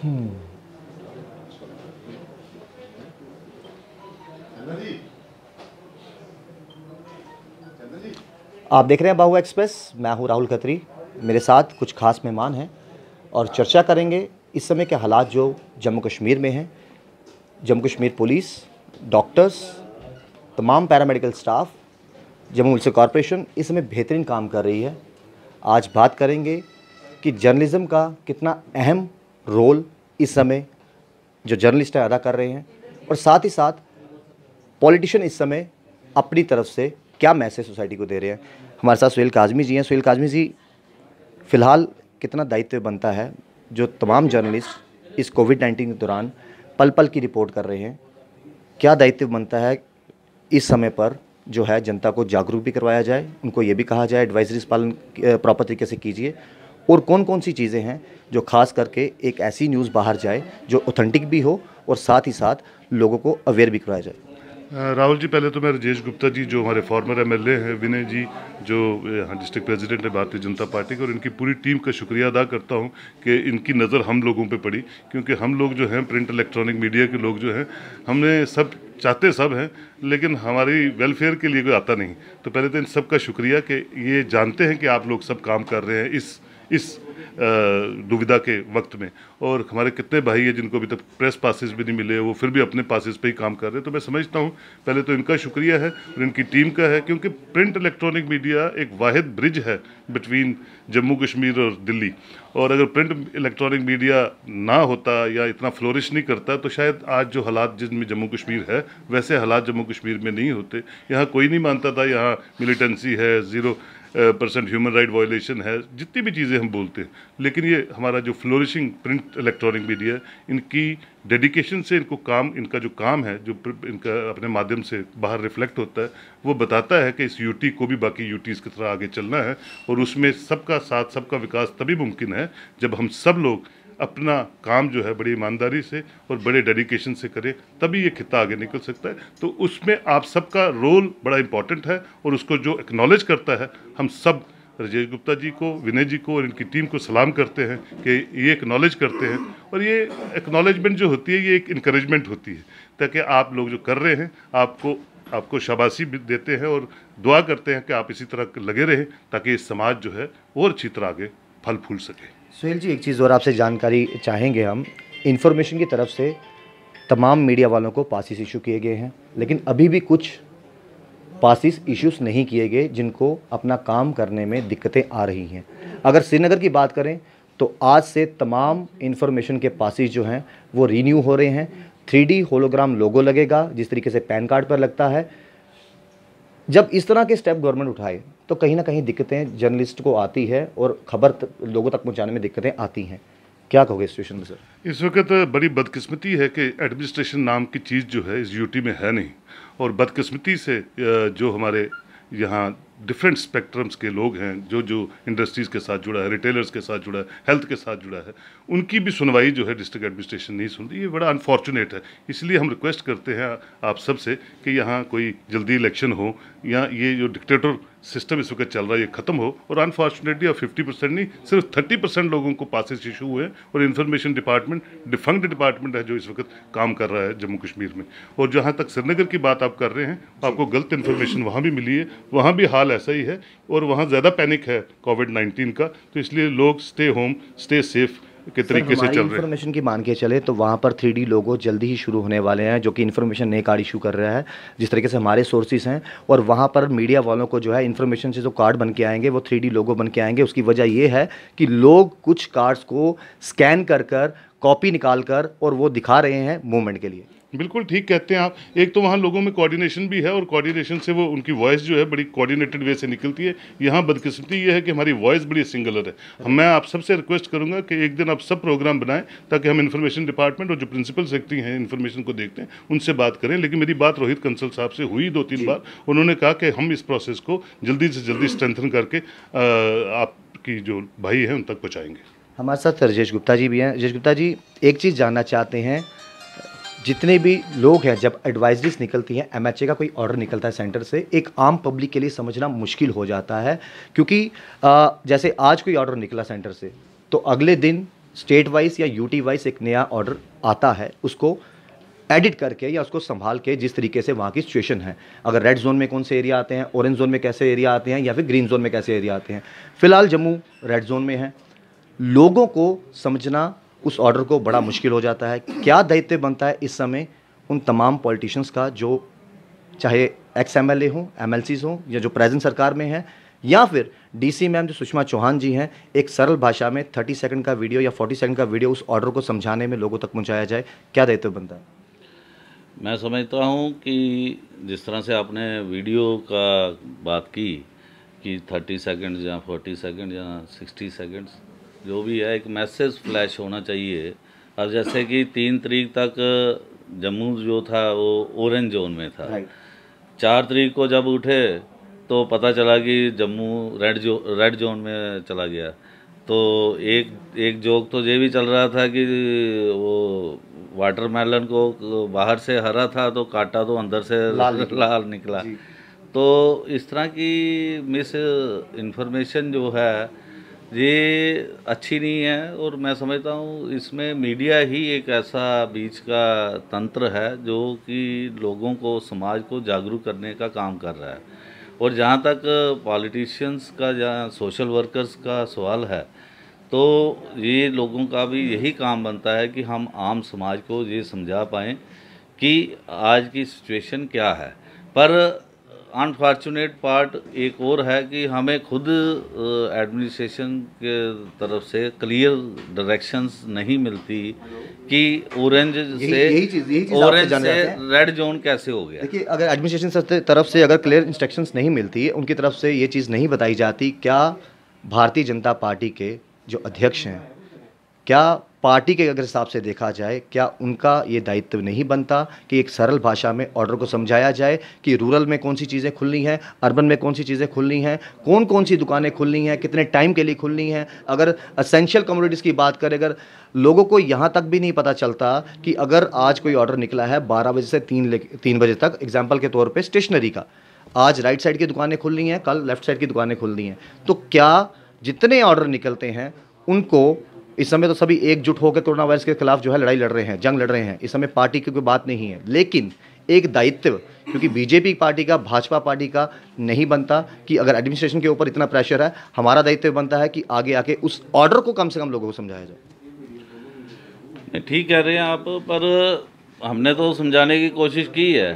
आप देख रहे हैं बाहुआ एक्सप्रेस। मैं हूं राहुल खत्री। मेरे साथ कुछ खास मेहमान हैं और चर्चा करेंगे इस समय के हालात जो जम्मू कश्मीर में हैं। जम्मू कश्मीर पुलिस, डॉक्टर्स, तमाम paramedical staff, Jammu municipal corporation इस समय बेहतरीन काम कर रही है। आज बात करेंगे कि जर्नलिज़्म का कितना अहम रोल इस समय जो जर्नलिस्ट अदा कर रहे हैं और साथ ही साथ पॉलिटिशियन इस समय अपनी तरफ से क्या मैसेज सोसाइटी को दे रहे हैं। हमारे साथ सुहेल काज़मी जी हैं। सुहेल काज़मी जी, फ़िलहाल कितना दायित्व बनता है जो तमाम जर्नलिस्ट इस कोविड-19 के दौरान पल पल की रिपोर्ट कर रहे हैं, क्या दायित्व बनता है इस समय पर जो है जनता को जागरूक भी करवाया जाए, उनको ये भी कहा जाए एडवाइजरीज पालन प्रॉपर तरीके से कीजिए, और कौन कौन सी चीज़ें हैं जो खास करके एक ऐसी न्यूज़ बाहर जाए जो ऑथेंटिक भी हो और साथ ही साथ लोगों को अवेयर भी करवाया जाए। राहुल जी, पहले तो मैं राजेश गुप्ता जी जो हमारे फॉर्मर एमएलए हैं, विनय जी जो यहाँ डिस्ट्रिक्ट प्रेसिडेंट है भारतीय जनता पार्टी के, और इनकी पूरी टीम का शुक्रिया अदा करता हूँ कि इनकी नज़र हम लोगों पे पड़ी, क्योंकि हम लोग जो हैं प्रिंट इलेक्ट्रॉनिक मीडिया के लोग जो हैं, हमने सब चाहते सब हैं लेकिन हमारी वेलफेयर के लिए कोई आता नहीं। तो पहले तो इन सब का शुक्रिया कि ये जानते हैं कि आप लोग सब काम कर रहे हैं इस दुविधा के वक्त में, और हमारे कितने भाई हैं जिनको अभी तक प्रेस पासेस भी नहीं मिले, वो फिर भी अपने पासेस पे ही काम कर रहे हैं। तो मैं समझता हूँ पहले तो इनका शुक्रिया है और इनकी टीम का है, क्योंकि प्रिंट इलेक्ट्रॉनिक मीडिया एक वाहिद ब्रिज है बिटवीन जम्मू कश्मीर और दिल्ली, और अगर प्रिंट इलेक्ट्रॉनिक मीडिया ना होता या इतना फ्लोरिश नहीं करता तो शायद आज जो हालात जिसमें जम्मू कश्मीर है वैसे हालात जम्मू कश्मीर में नहीं होते। यहाँ कोई नहीं मानता था यहाँ मिलिटेंसी है, 0% ह्यूमन राइट वायलेशन है, जितनी भी चीज़ें हम बोलते हैं, लेकिन ये हमारा जो फ्लोरिशिंग प्रिंट इलेक्ट्रॉनिक मीडिया है, इनकी डेडिकेशन से इनका जो काम है, जो इनका अपने माध्यम से बाहर रिफ्लेक्ट होता है, वो बताता है कि इस यूटी को भी बाकी यूटीज़ की तरह आगे चलना है, और उसमें सबका साथ, सबका विकास तभी मुमकिन है जब हम सब लोग अपना काम जो है बड़ी ईमानदारी से और बड़े डेडिकेशन से करें, तभी ये खिता आगे निकल सकता है। तो उसमें आप सबका रोल बड़ा इंपॉर्टेंट है, और उसको जो एक्नॉलेज करता है, हम सब राजेश गुप्ता जी को, विनय जी को और इनकी टीम को सलाम करते हैं कि ये एक्नॉलेज करते हैं, और ये एक्नॉलेजमेंट जो होती है ये एक इंकरेजमेंट होती है, ताकि आप लोग जो कर रहे हैं आपको शाबाशी भी देते हैं और दुआ करते हैं कि आप इसी तरह लगे रहें ताकि इस समाज जो है और अच्छी तरह आगे फल फूल सके। सुहेल जी, एक चीज़ और आपसे जानकारी चाहेंगे हम। इन्फॉर्मेशन की तरफ से तमाम मीडिया वालों को पासिस इशू किए गए हैं, लेकिन अभी भी कुछ पासिस इश्यूज़ नहीं किए गए जिनको अपना काम करने में दिक्कतें आ रही हैं। अगर श्रीनगर की बात करें तो आज से तमाम इन्फॉर्मेशन के पासिस जो हैं वो रीन्यू हो रहे हैं। 3D होलोग्राम लोगो लगेगा जिस तरीके से पैन कार्ड पर लगता है। जब इस तरह के स्टेप गवर्नमेंट उठाए तो कहीं ना कहीं दिक्कतें जर्नलिस्ट को आती है और खबर लोगों तक पहुंचाने में दिक्कतें आती हैं। क्या कहोगे सिचुएशन में सर? इस वक्त बड़ी बदकिस्मती है कि एडमिनिस्ट्रेशन नाम की चीज़ जो है इस यूटी में है नहीं, और बदकिस्मती से जो हमारे यहाँ डिफरेंट स्पेक्ट्रम्स के लोग हैं, जो इंडस्ट्रीज़ के साथ जुड़ा है, रिटेलर्स के साथ जुड़ा है, हेल्थ के साथ जुड़ा है, उनकी भी सुनवाई जो है डिस्ट्रिक्ट एडमिनिस्ट्रेशन नहीं सुनती। ये बड़ा अनफॉर्चुनेट है। इसलिए हम रिक्वेस्ट करते हैं आप सबसे कि यहाँ कोई जल्दी इलेक्शन हो, या ये जो डिक्टेटर सिस्टम इस वक्त चल रहा है ये ख़त्म हो, और अनफॉर्चुनेटली अब 50% नहीं, सिर्फ 30% लोगों को पासेस इशू हुए हैं, और इन्फॉर्मेशन डिपार्टमेंट डिफंक्ट डिपार्टमेंट है जो इस वक्त काम कर रहा है जम्मू कश्मीर में। और जहाँ तक श्रीनगर की बात आप कर रहे हैं, आपको गलत इन्फॉर्मेशन वहाँ भी मिली है, वहाँ भी हाल ऐसा ही है, और वहाँ ज़्यादा पैनिक है कोविड-19 का, तो इसलिए लोग स्टे होम, स्टे सेफ के तरीके से चल रहे हैं। इन्फॉर्मेशन की मान के चले तो वहाँ पर 3D लोगो जल्दी ही शुरू होने वाले हैं, जो कि इन्फॉर्मेशन नए कार्ड इशू कर रहा है जिस तरीके से हमारे सोर्सेज हैं, और वहाँ पर मीडिया वालों को जो है इन्फॉर्मेशन से जो कार्ड बन के आएंगे वो 3D लोगो बन के आएंगे। उसकी वजह ये है कि लोग कुछ कार्ड्स को स्कैन कर कॉपी निकाल कर और वो दिखा रहे हैं मूवमेंट के लिए। बिल्कुल ठीक कहते हैं आप। एक तो वहाँ लोगों में कोऑर्डिनेशन भी है, और कोऑर्डिनेशन से वो उनकी वॉइस जो है बड़ी कोऑर्डिनेटेड वे से निकलती है। यहाँ बदकिस्मती ये है कि हमारी वॉइस बड़ी सिंगुलर है। मैं आप सबसे रिक्वेस्ट करूँगा कि एक दिन आप सब प्रोग्राम बनाएं ताकि हम इन्फॉर्मेशन डिपार्टमेंट और जो प्रिंसिपल सेक्रेटरी हैं इन्फॉर्मेशन को देखते हैं उनसे बात करें। लेकिन मेरी बात रोहित कंसल साहब से हुई 2-3 बार, उन्होंने कहा कि हम इस प्रोसेस को जल्दी से जल्दी स्ट्रेंथन करके आपकी जो भाई हैं उन तक पहुँचाएँगे। हमारे साथ राजेश गुप्ता जी भी हैं। राजेश गुप्ता जी, एक चीज़ जानना चाहते हैं, जितने भी लोग हैं जब एडवाइजरीज निकलती हैं, MHA का कोई ऑर्डर निकलता है सेंटर से, एक आम पब्लिक के लिए समझना मुश्किल हो जाता है, क्योंकि जैसे आज कोई ऑर्डर निकला सेंटर से तो अगले दिन स्टेट वाइज या यूटी वाइज एक नया ऑर्डर आता है, उसको एडिट करके या उसको संभाल के जिस तरीके से वहाँ की सिचुएशन है, अगर रेड जोन में कौन से एरिया आते हैं, ऑरेंज जोन में कैसे एरिया आते हैं, या फिर ग्रीन जोन में कैसे एरिया आते हैं। फिलहाल जम्मू रेड जोन में है। लोगों को समझना उस ऑर्डर को बड़ा मुश्किल हो जाता है। क्या दायित्व बनता है इस समय उन तमाम पॉलिटिशियंस का, जो चाहे एक्स एमएलए हों, एमएलसीज हों, या जो प्रेजेंट सरकार में है, या फिर डीसी मैम जो सुषमा चौहान जी हैं, एक सरल भाषा में 30 सेकंड का वीडियो या 40 सेकंड का वीडियो उस ऑर्डर को समझाने में लोगों तक पहुंचाया जाए। क्या दायित्व बनता है? मैं समझता हूँ कि जिस तरह से आपने वीडियो का बात की कि 30 सेकंड या 40 सेकंड या 60 सेकंड्स जो भी है, एक मैसेज फ्लैश होना चाहिए। अब जैसे कि 3 तारीख तक जम्मू जो था वो ऑरेंज जोन में था, 4 तारीख को जब उठे तो पता चला कि जम्मू रेड जोन में चला गया। तो एक जोक तो ये भी चल रहा था कि वो वाटरमेलन को बाहर से हरा था तो काटा तो अंदर से लाल निकला। तो इस तरह की मिस इन्फॉर्मेशन जो है ये अच्छी नहीं है, और मैं समझता हूँ इसमें मीडिया ही एक ऐसा बीच का तंत्र है जो कि लोगों को, समाज को जागरूक करने का काम कर रहा है। और जहाँ तक पॉलिटिशियंस का या सोशल वर्कर्स का सवाल है, तो ये लोगों का भी यही काम बनता है कि हम आम समाज को ये समझा पाएँ कि आज की सिचुएशन क्या है। पर अनफॉर्चुनेट पार्ट एक और है कि हमें खुद एडमिनिस्ट्रेशन के तरफ से क्लियर डायरेक्शंस नहीं मिलती कि ऑरेंज से रेड जोन कैसे हो गया। देखिए, अगर एडमिनिस्ट्रेशन तरफ से अगर क्लियर इंस्ट्रक्शंस नहीं मिलती, उनकी तरफ से ये चीज़ नहीं बताई जाती, क्या भारतीय जनता पार्टी के जो अध्यक्ष हैं, क्या पार्टी के अगर हिसाब से देखा जाए, क्या उनका ये दायित्व नहीं बनता कि एक सरल भाषा में ऑर्डर को समझाया जाए कि रूरल में कौन सी चीज़ें खुलनी हैं, अर्बन में कौन सी चीज़ें खुलनी हैं, कौन कौन सी दुकानें खुलनी हैं, कितने टाइम के लिए खुलनी हैं। अगर असेंशियल कमोडिटीज़ की बात करें, अगर लोगों को यहाँ तक भी नहीं पता चलता कि अगर आज कोई ऑर्डर निकला है 12 बजे से 3 बजे तक, एग्जाम्पल के तौर पर स्टेशनरी का, आज राइट साइड की दुकानें खुलनी हैं, कल लेफ्ट साइड की दुकानें खुलनी हैं, तो क्या जितने ऑर्डर निकलते हैं उनको इस समय तो सभी एकजुट होकर कोरोना वायरस के खिलाफ जो है लड़ाई लड़ रहे हैं, जंग लड़ रहे हैं, इस समय पार्टी की कोई बात नहीं है, लेकिन एक दायित्व क्योंकि बीजेपी पार्टी का, भाजपा पार्टी का नहीं बनता कि अगर एडमिनिस्ट्रेशन के ऊपर इतना प्रेशर है, हमारा दायित्व बनता है कि आगे आके उस ऑर्डर को कम से कम लोगों को समझाया जाए। ठीक कह रहे हैं आप, पर हमने तो समझाने की कोशिश की है,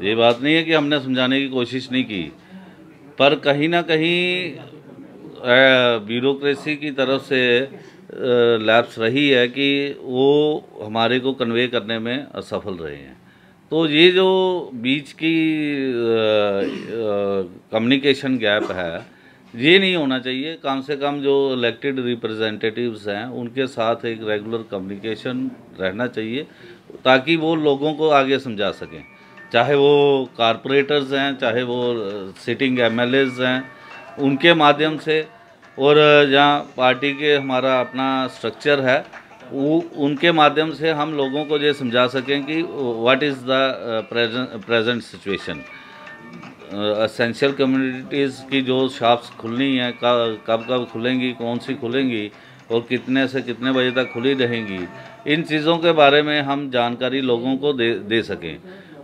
ये बात नहीं है कि हमने समझाने की कोशिश नहीं की, पर कहीं ना कहीं ब्यूरोक्रेसी की तरफ से लैप्स रही है कि वो हमारे को कन्वे करने में असफल रहे हैं। तो ये जो बीच की कम्युनिकेशन गैप है, ये नहीं होना चाहिए। कम से कम जो इलेक्टेड रिप्रेजेंटेटिव्स हैं उनके साथ एक रेगुलर कम्युनिकेशन रहना चाहिए ताकि वो लोगों को आगे समझा सकें, चाहे वो कारपोरेटर्स हैं, चाहे वो सिटिंग एमएलएज हैं, उनके माध्यम से, और जहाँ पार्टी के हमारा अपना स्ट्रक्चर है वो उनके माध्यम से हम लोगों को ये समझा सकें कि what is the present situation. Essential communities की जो शॉप्स खुलनी हैं, कब कब खुलेंगी, कौन सी खुलेंगी और कितने से कितने बजे तक खुली रहेंगी, इन चीज़ों के बारे में हम जानकारी लोगों को दे सकें।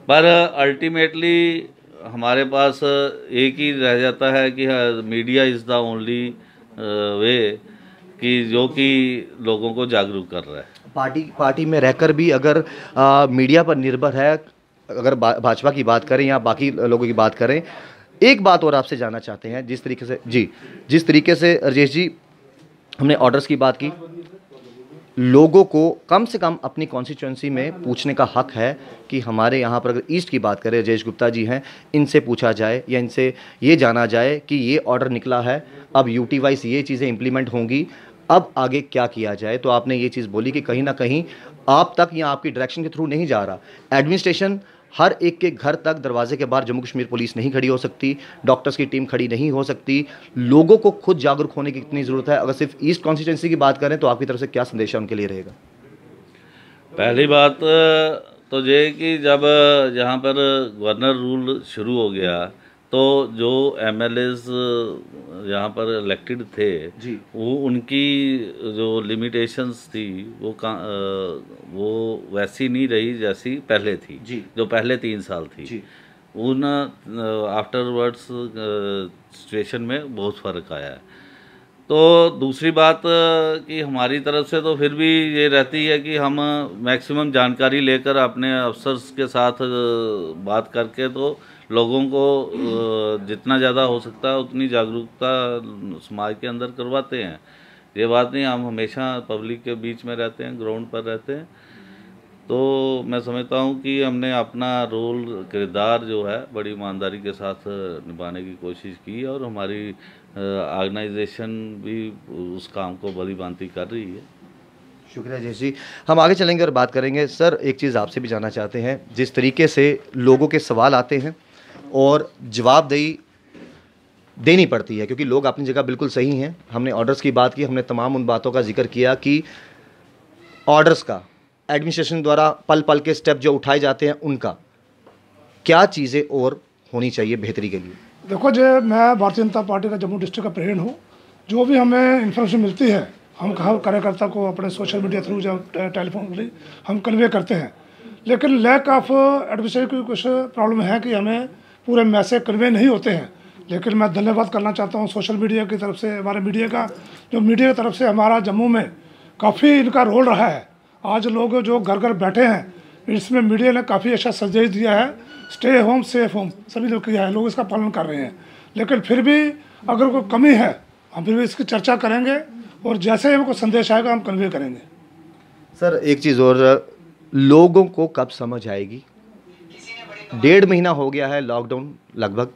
पर अल्टीमेटली हमारे पास एक ही रह जाता है कि media is the only way कि जो कि लोगों को जागरूक कर रहा है। पार्टी में रहकर भी अगर मीडिया पर निर्भर है, अगर भाजपा की बात करें या बाकी लोगों की बात करें, एक बात और आपसे जानना चाहते हैं, जिस तरीके से राजेश जी हमने ऑर्डर्स की बात की, लोगों को कम से कम अपनी कॉन्स्टिट्यूएंसी में पूछने का हक है कि हमारे यहाँ पर अगर ईस्ट की बात करें, राजेश गुप्ता जी हैं, इनसे पूछा जाए या इनसे ये जाना जाए कि ये ऑर्डर निकला है, अब यूटी वाइज ये चीज़ें इंप्लीमेंट होंगी, अब आगे क्या किया जाए। तो आपने ये चीज़ बोली कि कहीं ना कहीं आप तक या आपकी डायरेक्शन के थ्रू नहीं जा रहा, एडमिनिस्ट्रेशन हर एक के घर तक, दरवाजे के बाहर जम्मू कश्मीर पुलिस नहीं खड़ी हो सकती, डॉक्टर्स की टीम खड़ी नहीं हो सकती, लोगों को खुद जागरूक होने की कितनी ज़रूरत है। अगर सिर्फ ईस्ट कॉन्स्टिट्यूंसी की बात करें तो आपकी तरफ से क्या संदेश है उनके लिए रहेगा? पहली बात तो ये कि जब यहाँ पर गवर्नर रूल शुरू हो गया तो जो एमएलएज यहाँ पर इलेक्टेड थे जी। वो उनकी जो लिमिटेशंस थी वो वैसी नहीं रही जैसी पहले थी जी। जो पहले 3 साल थी जी। उन आफ्टरवर्ड्स सिचुएशन में बहुत फ़र्क आया है। तो दूसरी बात कि हमारी तरफ से तो फिर भी ये रहती है कि हम मैक्सिमम जानकारी लेकर अपने अफसर्स के साथ बात करके तो लोगों को जितना ज़्यादा हो सकता है उतनी जागरूकता समाज के अंदर करवाते हैं। ये बात नहीं, हम हमेशा पब्लिक के बीच में रहते हैं, ग्राउंड पर रहते हैं। तो मैं समझता हूँ कि हमने अपना रोल किरदार जो है बड़ी ईमानदारी के साथ निभाने की कोशिश की और हमारी ऑर्गेनाइजेशन भी उस काम को बड़ी भांति कर रही है। शुक्रिया जय जी। हम आगे चलेंगे और बात करेंगे। सर, एक चीज़ आपसे भी जानना चाहते हैं, जिस तरीके से लोगों के सवाल आते हैं और जवाबदेही देनी पड़ती है, क्योंकि लोग अपनी जगह बिल्कुल सही हैं। हमने ऑर्डर्स की बात की, हमने तमाम उन बातों का जिक्र किया कि ऑर्डर्स का एडमिनिस्ट्रेशन द्वारा पल पल के स्टेप जो उठाए जाते हैं उनका क्या चीज़ें और होनी चाहिए बेहतरी के लिए। देखो जी, मैं भारतीय जनता पार्टी का जम्मू डिस्ट्रिक्ट का प्रेसिडेंट हूँ। जो भी हमें इन्फॉर्मेशन मिलती है हम कार्यकर्ता को अपने सोशल मीडिया थ्रू या टेलीफोन हम कन्वे करते हैं, लेकिन लैक ऑफ एडमिनिस्ट्रेशन की कुछ प्रॉब्लम है कि हमें पूरे मैसेज कन्वे नहीं होते हैं। लेकिन मैं धन्यवाद करना चाहता हूँ सोशल मीडिया की तरफ से, हमारे मीडिया का, जो मीडिया की तरफ से हमारा जम्मू में काफ़ी इनका रोल रहा है। आज लोग जो घर घर बैठे हैं, इसमें मीडिया ने काफ़ी अच्छा संदेश दिया है, स्टे होम सेफ होम सभी लोग किया है, लोग इसका पालन कर रहे हैं। लेकिन फिर भी अगर कोई कमी है हम फिर भी इसकी चर्चा करेंगे और जैसे ही हमको संदेश आएगा हम कन्वे करेंगे। सर, एक चीज़ और, लोगों को कब समझ आएगी? 1.5 महीना हो गया है लॉकडाउन लगभग,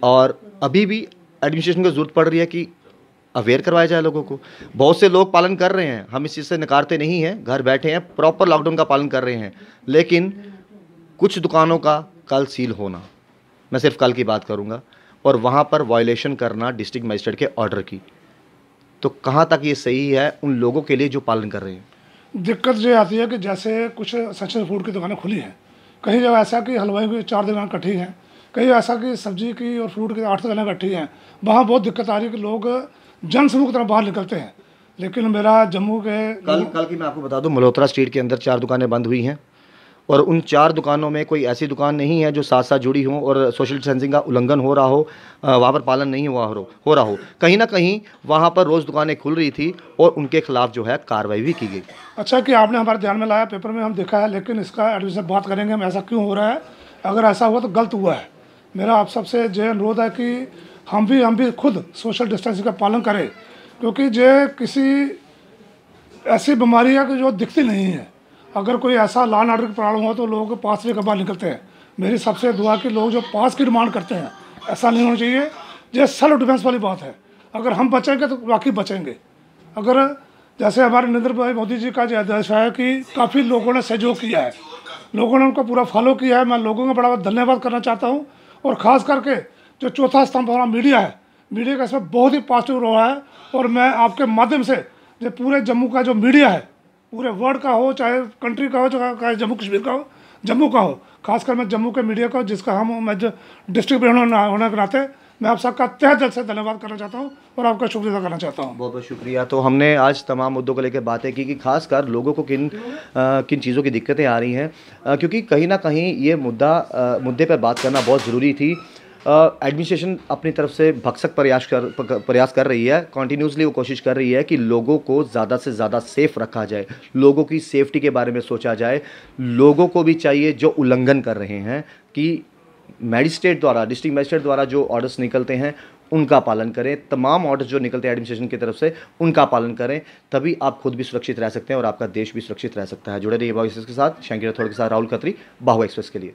और अभी भी एडमिनिस्ट्रेशन को ज़रूरत पड़ रही है कि अवेयर करवाया जाए लोगों को। बहुत से लोग पालन कर रहे हैं, हम इस चीज़ से नकारते नहीं हैं, घर बैठे हैं, प्रॉपर लॉकडाउन का पालन कर रहे हैं। लेकिन कुछ दुकानों का कल सील होना, मैं सिर्फ कल की बात करूंगा, और वहां पर वायलेशन करना डिस्ट्रिक्ट मजिस्ट्रेट के ऑर्डर की, तो कहां तक ये सही है उन लोगों के लिए जो पालन कर रहे हैं? दिक्कत ये आती है कि जैसे कुछ सस्ते फूड की दुकानें खुली हैं, कहीं जगह ऐसा कि हलवाई की 4 दुकान इकट्ठी हैं, कहीं ऐसा कि सब्जी की और फ्रूट की 8 दुकानें इकट्ठी हैं। वहाँ बहुत दिक्कत आ रही है कि लोग जनसमूह की तरफ बाहर निकलते हैं। लेकिन मेरा जम्मू के कल की मैं आपको बता दूं, मल्होत्रा स्ट्रीट के अंदर 4 दुकानें बंद हुई हैं, और उन 4 दुकानों में कोई ऐसी दुकान नहीं है जो साथ साथ जुड़ी हो और सोशल डिस्टेंसिंग का उल्लंघन हो रहा हो, वहाँ पर पालन नहीं हो रहा हो। कहीं ना कहीं वहाँ पर रोज़ दुकानें खुल रही थी और उनके खिलाफ जो है कार्रवाई भी की गई। अच्छा कि आपने हमारे ध्यान में लाया, पेपर में हम देखा है, लेकिन इसका एडमिशन बात करेंगे हम ऐसा क्यों हो रहा है। अगर ऐसा हुआ तो गलत हुआ है। मेरा आप सबसे जो अनुरोध है कि हम भी खुद सोशल डिस्टेंसिंग का पालन करें, क्योंकि जो किसी ऐसी बीमारी है कि जो दिखती नहीं है। अगर कोई ऐसा लॉ एंड ऑर्डर की प्रॉब्लम हो तो लोग पास से बाहर निकलते हैं। मेरी सबसे दुआ कि लोग जो पास की डिमांड करते हैं, ऐसा नहीं होना चाहिए। ये सेल्फ डिफेंस वाली बात है, अगर हम बचेंगे तो बाकी बचेंगे। अगर जैसे हमारे नरेंद्र भाई मोदी जी का जो आदेश है कि काफ़ी लोगों ने सहयोग किया है, लोगों ने उनको पूरा फॉलो किया है, मैं लोगों का बड़ा धन्यवाद करना चाहता हूँ। और ख़ास करके जो चौथा स्तंभ हमारा मीडिया है, मीडिया का इसमें बहुत ही पॉजिटिव रोल है। और मैं आपके माध्यम से जो पूरे जम्मू का जो मीडिया है, पूरे वर्ल्ड का हो चाहे कंट्री का हो चाहे जम्मू कश्मीर का हो, जम्मू का हो, खासकर मैं जम्मू के मीडिया का जिसका मैं डिस्ट्रिक्ट प्रेसिडेंट होने के नाते मैं आप सबका तहे दिल से धन्यवाद करना चाहता हूँ और आपका शुक्रिया अदा करना चाहता हूँ। बहुत बहुत शुक्रिया। तो हमने आज तमाम मुद्दों को लेकर बातें की कि खासकर लोगों को किन चीज़ों की दिक्कतें आ रही हैं, क्योंकि कहीं ना कहीं ये मुद्दे पर बात करना बहुत ज़रूरी थी। एडमिनिस्ट्रेशन अपनी तरफ से भरसक प्रयास कर रही है, कॉन्टीन्यूसली वो कोशिश कर रही है कि लोगों को ज़्यादा से ज़्यादा सेफ़ रखा जाए, लोगों की सेफ्टी के बारे में सोचा जाए। लोगों को भी चाहिए जो उल्लंघन कर रहे हैं कि मैजिस्ट्रेट द्वारा, डिस्ट्रिक्ट मैजिस्ट्रेट द्वारा जो ऑर्डर्स निकलते हैं उनका पालन करें। तमाम ऑर्डर्स जो निकलते हैं एडमिनिस्ट्रेशन की तरफ से उनका पालन करें, तभी आप खुद भी सुरक्षित रह सकते हैं और आपका देश भी सुरक्षित रह सकता है। जुड़े रहिए बाहु एक्सप्रेस के साथ। शंकर राठौड़ के साथ राहुल खत्री, बाहु एक्सप्रेस के लिए।